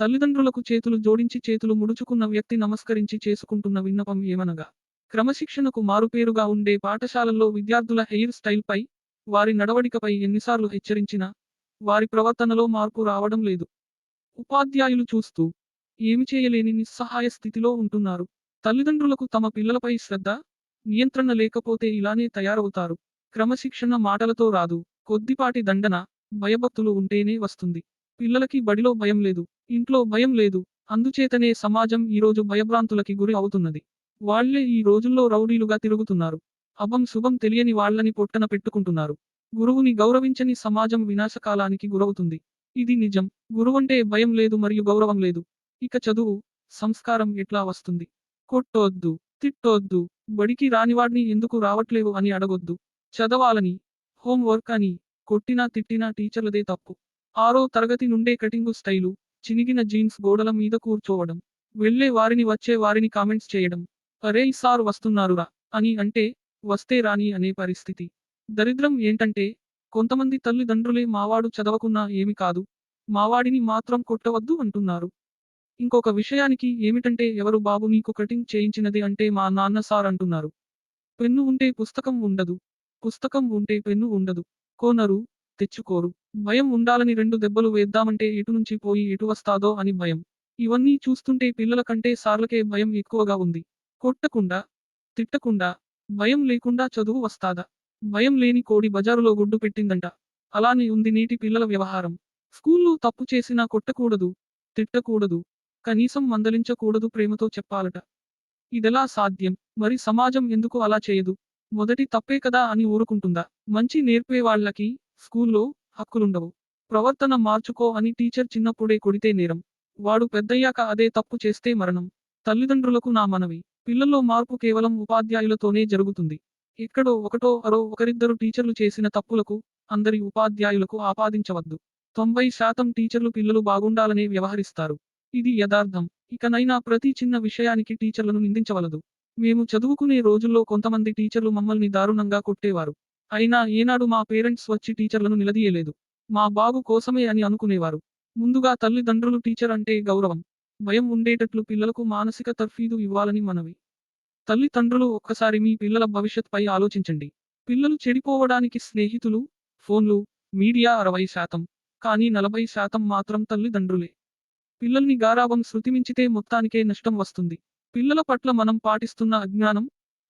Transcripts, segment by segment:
తల్లిదండ్రులకు చేతులు జోడించి చేతులు ముడుచుకున్న వ్యక్తి నమస్కరించి చేసుకుంటున్న విన్నపం ఏమనగా, క్రమశిక్షణకు మారుపేరుగా ఉండే పాఠశాలల్లో విద్యార్థుల హెయిర్ స్టైల్పై, వారి నడవడికపై ఎన్నిసార్లు హెచ్చరించినా వారి ప్రవర్తనలో మార్పు రావడం లేదు. ఉపాధ్యాయులు చూస్తూ ఏమి చేయలేని నిస్సహాయ స్థితిలో ఉంటున్నారు. తల్లిదండ్రులకు తమ పిల్లలపై శ్రద్ధ, నియంత్రణ లేకపోతే ఇలానే తయారవుతారు. క్రమశిక్షణ మాటలతో రాదు, కొద్దిపాటి దండన, భయభక్తులు ఉంటేనే వస్తుంది. పిల్లలకి బడిలో భయం లేదు, ఇంట్లో భయం లేదు. అందుచేతనే సమాజం ఈరోజు భయభ్రాంతులకి గురి అవుతున్నది. వాళ్లే ఈ రోజుల్లో రౌడీలుగా తిరుగుతున్నారు. అభం శుభం తెలియని వాళ్లని పొట్టన పెట్టుకుంటున్నారు. గురువుని గౌరవించని సమాజం వినాశకాలానికి గురవుతుంది. ఇది నిజం. గురువంటే భయం లేదు మరియు గౌరవం లేదు. ఇక చదువు, సంస్కారం ఎట్లా వస్తుంది? కొట్టొద్దు, తిట్టొద్దు, బడికి రానివాడ్ని ఎందుకు రావట్లేవు అని అడగొద్దు. చదవాలని, హోంవర్క్ అని కొట్టినా తిట్టినా టీచర్లదే తప్పు. 6వ తరగతి నుండే కటింగు స్టైలు, చినిగిన జీన్స్ గోడల మీద కూర్చోవడం, వెళ్ళే వారిని వచ్చే వారిని కామెంట్స్ చేయడం. అరేయ్ సార్ వస్తున్నారురా అని అంటే, వస్తే రాని అనే పరిస్థితి. దరిద్రం ఏంటంటే, కొంతమంది తల్లిదండ్రులే మావాడు చదవకున్నా ఏమి కాదు, మావాడిని మాత్రం కొట్టవద్దు అంటున్నారు. ఇంకొక విషయానికి ఏమిటంటే, ఎవరు బాబు నీకు కటింగ్ చేయించినది అంటే మా నాన్న సార్ అంటున్నారు. పెన్ను ఉంటే పుస్తకం ఉండదు, పుస్తకం ఉంటే పెన్ను ఉండదు. కోనరు, తెచ్చుకోరు. భయం ఉండాలని 2 దెబ్బలు వేద్దామంటే ఎటునుంచి పోయి ఎటు వస్తాదో అని భయం. ఇవన్నీ చూస్తుంటే పిల్లల కంటే సార్లకే భయం ఎక్కువగా ఉంది. కొట్టకుండా, తిట్టకుండా, భయం లేకుండా చదువు వస్తాదా? భయం లేని కోడి బజారులో గుడ్డు పెట్టిందంట. అలానే ఉంది నేటి పిల్లల వ్యవహారం. స్కూల్లో తప్పు చేసినా కొట్టకూడదు, తిట్టకూడదు, కనీసం మందలించకూడదు, ప్రేమతో చెప్పాలట. ఇదెలా సాధ్యం? మరి సమాజం ఎందుకు అలా చేయదు? మొదటి తప్పే కదా అని ఊరుకుంటుందా? మంచి నేర్పేవాళ్లకి స్కూల్లో హక్కులుండవు. ప్రవర్తన మార్చుకో అని టీచర్ చిన్నప్పుడే కొడితే నేరం. వాడు పెద్దయ్యాక అదే తప్పు చేస్తే మరణం. తల్లిదండ్రులకు నా మనవి. పిల్లల్లో మార్పు కేవలం ఉపాధ్యాయులతోనే జరుగుతుంది. ఎక్కడో ఒకటో అరో ఒకరిద్దరు టీచర్లు చేసిన తప్పులకు అందరి ఉపాధ్యాయులకు ఆపాదించవద్దు. 90% టీచర్లు పిల్లలు బాగుండాలనే వ్యవహరిస్తారు. ఇది యదార్థం. ఇకనైనా ప్రతి చిన్న విషయానికి టీచర్లను నిందించవలదు. మేము చదువుకునే రోజుల్లో కొంతమంది టీచర్లు మమ్మల్ని దారుణంగా కొట్టేవారు. అయినా ఏనాడు మా పేరెంట్స్ వచ్చి టీచర్లను నిలదీయలేదు. మా బాగు కోసమే అని అనుకునేవారు. ముందుగా తల్లిదండ్రులు టీచర్ అంటే గౌరవం, భయం ఉండేటట్లు పిల్లలకు మానసిక తర్ఫీదు ఇవ్వాలని మనవి. తల్లిదండ్రులు ఒక్కసారి మీ పిల్లల భవిష్యత్పై ఆలోచించండి. పిల్లలు చెడిపోవడానికి స్నేహితులు, ఫోన్లు, మీడియా 60%, కానీ 40% మాత్రం తల్లిదండ్రులే. పిల్లల్ని గారాబం శృతిమించితే మొత్తానికే నష్టం వస్తుంది. పిల్లల పట్ల మనం పాటిస్తున్న అజ్ఞానం,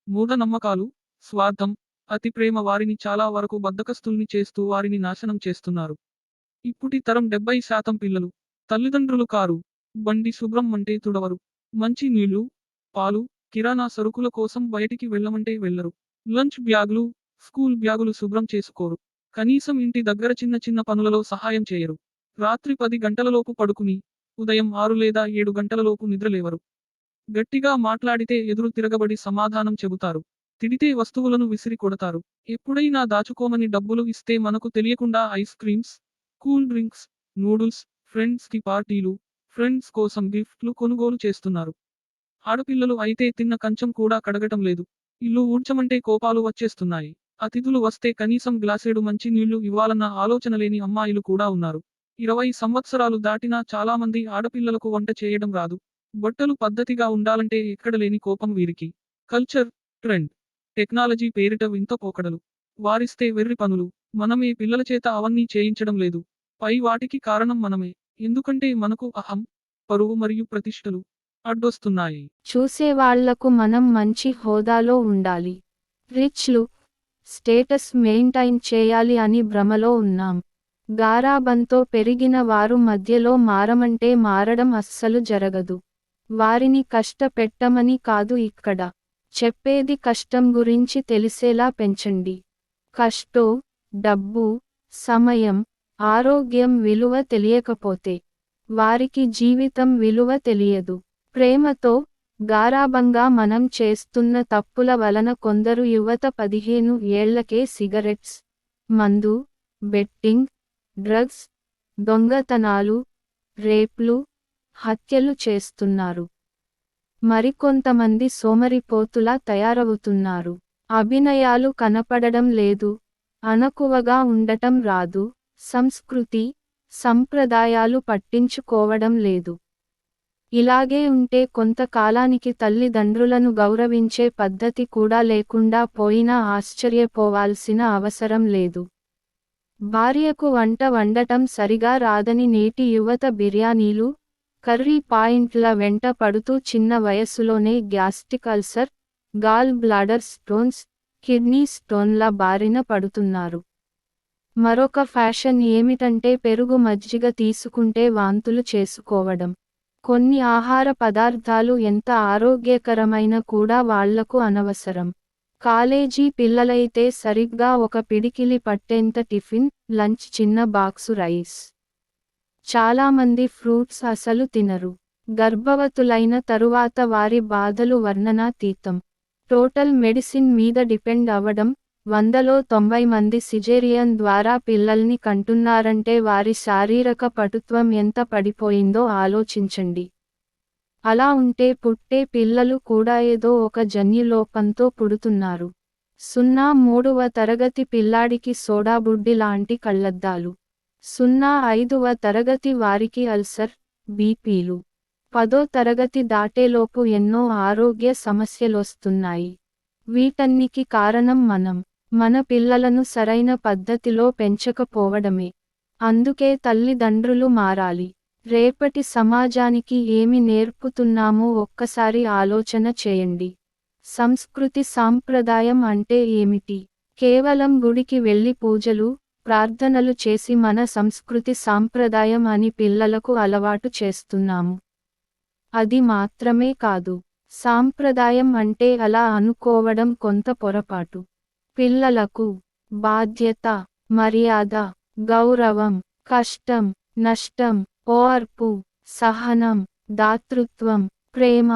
మూఢనమ్మకాలు, స్వార్థం, అతి ప్రేమ వారిని చాలా వరకు బద్ధకస్తుల్ని చేస్తూ వారిని నాశనం చేస్తున్నారు. ఇప్పుటి తరం 70% పిల్లలు తల్లిదండ్రులు కారు, బండి శుభ్రం అంటే తుడవరు. మంచి నీళ్లు, పాలు, కిరాణా సరుకుల కోసం బయటికి వెళ్ళమంటే వెళ్ళరు. లంచ్ బ్యాగులు, స్కూల్ బ్యాగులు శుభ్రం చేసుకోరు. కనీసం ఇంటి దగ్గర చిన్న చిన్న పనులలో సహాయం చేయరు. రాత్రి 10 గంటలలోపు పడుకుని, ఉదయం 6 లేదా 7 గంటలలోపు నిద్రలేవరు. గట్టిగా మాట్లాడితే ఎదురు తిరగబడి సమాధానం చెబుతారు. తిడితే వస్తువులను విసిరి కొడతారు. ఎప్పుడైనా దాచుకోమని డబ్బులు ఇస్తే మనకు తెలియకుండా ice creams, cool drinks, noodles, friends కి పార్టీలు, ఫ్రెండ్స్ కోసం గిఫ్ట్లు కొనుగోలు చేస్తున్నారు. ఆడపిల్లలు అయితే తిన్న కంచం కూడా కడగటం లేదు. ఇల్లు ఊడ్చమంటే కోపాలు వచ్చేస్తున్నాయి. అతిథులు వస్తే కనీసం గ్లాసేడు మంచి నీళ్లు ఇవ్వాలన్న ఆలోచన లేని అమ్మాయిలు కూడా ఉన్నారు. 20 సంవత్సరాలు దాటినా చాలామంది ఆడపిల్లలకు వంట చేయడం రాదు. బట్టలు పద్ధతిగా ఉండాలంటే ఎక్కడలేని కోపం వీరికి. కల్చర్, ట్రెండ్, టెక్నాలజీ పేరిట వింత పోకడలు. వారిస్తే వెర్రి పనులు. మనమే పిల్లల చేత అవన్నీ చేయించడం లేదు. పై వాటికి కారణం మనమే. ఎందుకంటే మనకు అహం, పరువు మరియు ప్రతిష్టలు అడ్డొస్తున్నాయి. చూసేవాళ్లకు మనం మంచి హోదాలో ఉండాలి, రిచ్ లుక్, స్టేటస్ మెయింటైన్ చేయాలి అని భ్రమలో ఉన్నాం. గారాబంతో పెరిగిన వారు మధ్యలో మారమంటే మారడం అస్సలు జరగదు. వారిని కష్టపెట్టమని కాదు ఇక్కడ చెప్పేది, కష్టం గురించి తెలిసేలా పెంచండి. కష్టో, డబ్బు, సమయం, ఆరోగ్యం విలువ తెలియకపోతే వారికి జీవితం విలువ తెలియదు. ప్రేమతో, గారాబంగా మనం చేస్తున్న తప్పుల వలన కొందరు యువత 15 ఏళ్లకే సిగరెట్స్, మందు, బెట్టింగ్, డ్రగ్స్, దొంగతనాలు, రేప్లు, హత్యలు చేస్తున్నారు. మరికొంతమంది సోమరిపోతులా తయారవుతున్నారు. అభినయాలు కనపడడం లేదు, అణకువగా ఉండటం రాదు. సంస్కృతి, సంప్రదాయాలు పట్టించుకోవడం లేదు. ఇలాగే ఉంటే కొంతకాలానికి తల్లిదండ్రులను గౌరవించే పద్ధతి కూడా లేకుండా పోయినా ఆశ్చర్యపోవాల్సిన అవసరం లేదు. భార్యకు వంట వండటం సరిగా రాదని నేటి యువత బిర్యానీలు, కర్రీ పాయింట్ల వెంట పడుతూ చిన్న వయస్సులోనే gastric ulcer, gall bladder stones, kidney స్టోన్ల బారిన పడుతున్నారు. మరొక ఫ్యాషన్ ఏమిటంటే పెరుగు మజ్జిగ తీసుకుంటే వాంతులు చేసుకోవడం. కొన్ని ఆహార పదార్థాలు ఎంత ఆరోగ్యకరమైన కూడా వాళ్లకు అనవసరం. కాలేజీ పిల్లలైతే సరిగ్గా ఒక పిడికిలి పట్టేంత టిఫిన్, లంచ్ చిన్న బాక్సు రైస్. చాలామంది ఫ్రూట్స్ అసలు తినరు. గర్భవతులైన తరువాత వారి బాధలు వర్ణనాతీతం. టోటల్ మెడిసిన్ మీద డిపెండ్ అవ్వడం. 100లో 90 మంది సిజేరియన్ ద్వారా పిల్లల్ని కంటున్నారంటే వారి శారీరక పటుత్వం ఎంత పడిపోయిందో ఆలోచించండి. అలా ఉంటే పుట్టే పిల్లలు కూడా ఏదో ఒక జన్యులోపంతో పుడుతున్నారు. 03వ తరగతి పిల్లాడికి సోడాబుడ్డి లాంటి కళ్లద్దాలు. 05వ తరగతి వారికి అల్సర్, బీపీలు. 10వ తరగతి దాటేలోపు ఎన్నో ఆరోగ్య సమస్యలొస్తున్నాయి. వీటన్నికి కారణం మన పిల్లలను సరైన పద్ధతిలో పెంచకపోవడమే. అందుకే తల్లిదండ్రులు మారాలి. రేపటి సమాజానికి ఏమి నేర్పుతున్నామో ఒక్కసారి ఆలోచన చేయండి. సంస్కృతి సాంప్రదాయం అంటే ఏమిటి? కేవలం గుడికి వెళ్లి పూజలు, ప్రార్థనలు చేసి మన సంస్కృతి సాంప్రదాయం అని పిల్లలకు అలవాటు చేస్తున్నాము. అది మాత్రమే కాదు. సాంప్రదాయం అంటే అలా అనుకోవడం కొంత పొరపాటు. పిల్లలకు బాధ్యత, మర్యాద, గౌరవం, కష్టం, నష్టం, ఓర్పు, సహనం, దాతృత్వం, ప్రేమ,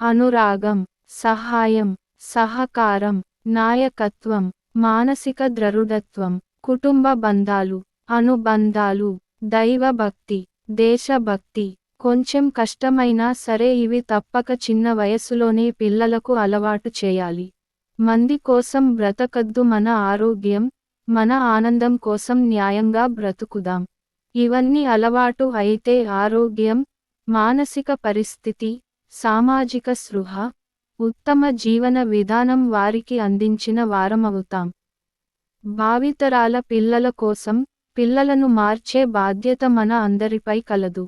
అనురాగం, సహాయం, సహకారం, నాయకత్వం, మానసిక దృఢత్వం, కుటుంబ బంధాలు, అనుబంధాలు, దైవభక్తి, దేశభక్తి. కొంచెం కష్టమైనా సరే ఇవి తప్పక చిన్న వయసులోనే పిల్లలకు అలవాటు చేయాలి. మంది కోసం బ్రతకద్దు, మన ఆరోగ్యం, మన ఆనందం కోసం న్యాయంగా బ్రతుకుదాం. ఇవన్నీ అలవాటు అయితే ఆరోగ్యం, మానసిక పరిస్థితి, సామాజిక స్పృహ, ఉత్తమ జీవన విధానం వారికి అందించిన వారమవుతాం. భావితరాల పిల్లల కోసం, పిల్లలను మార్చే బాధ్యత మన అందరిపై కలదు.